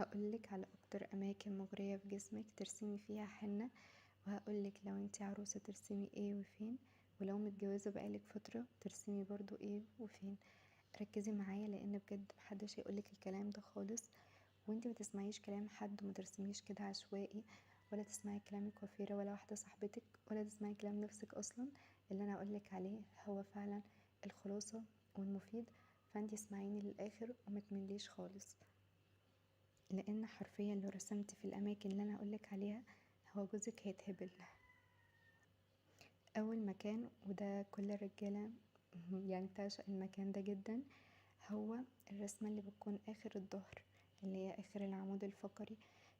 هقولك على اكتر اماكن مغرية في جسمك ترسمي فيها حنة، وهقولك لو انتي عروسة ترسمي ايه وفين، ولو متجوزة بقالك فترة ترسمي برضو ايه وفين. ركزي معايا لان بجد محدش هيقولك الكلام ده خالص، وانتي متسمعيش كلام حد ومترسميش كده عشوائي، ولا تسمعي كلام الكوافيرة ولا واحدة صاحبتك، ولا تسمعي كلام نفسك اصلا. اللي انا هقولك عليه هو فعلا الخلاصة والمفيد، فانتي اسمعيني للاخر ومتمليش خالص، لان حرفيا لو رسمت في الاماكن اللي انا هقولك عليها هو جوزك هيتهبل. اول مكان وده كل الرجالة يعني بتعشق المكان ده جدا، هو الرسمة اللي بتكون اخر الظهر، اللي هي اخر العمود الفقري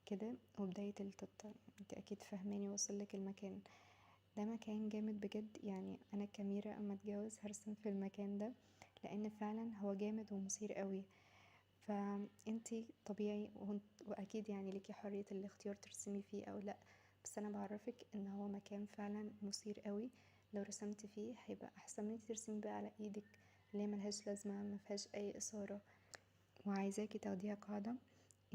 كده وبداية التطة. انت اكيد فاهماني وصلك المكان ده. مكان جامد بجد، يعني انا كميرة اما اتجوز هرسم في المكان ده، لان فعلا هو جامد ومثير قوي. فانتي طبيعي واكيد يعني ليكي حرية الاختيار ترسمي فيه او لا، بس انا بعرفك ان هو مكان فعلا مثير قوي. لو رسمت فيه هيبقى احسن من انتي ترسمي بقى على ايدك اللي هي ملهاش لازمة مفيهاش اي اثارة. وعايزاكي تاخديها قاعدة،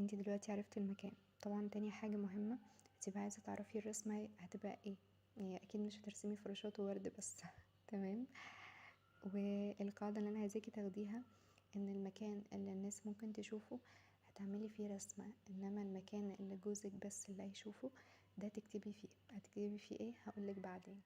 انتي دلوقتي عرفتي المكان. طبعا تاني حاجة مهمة، هتبقى عايزة تعرفي الرسمة هتبقى ايه، يعني اكيد مش هترسمي فراشات وورد بس تمام. والقاعدة اللي انا عايزاكي تاخديها ان المكان اللي الناس ممكن تشوفه هتعملي فيه رسمة، انما المكان اللي جوزك بس اللي هيشوفه ده تكتبي فيه. هتكتبي فيه ايه هقولك بعدين.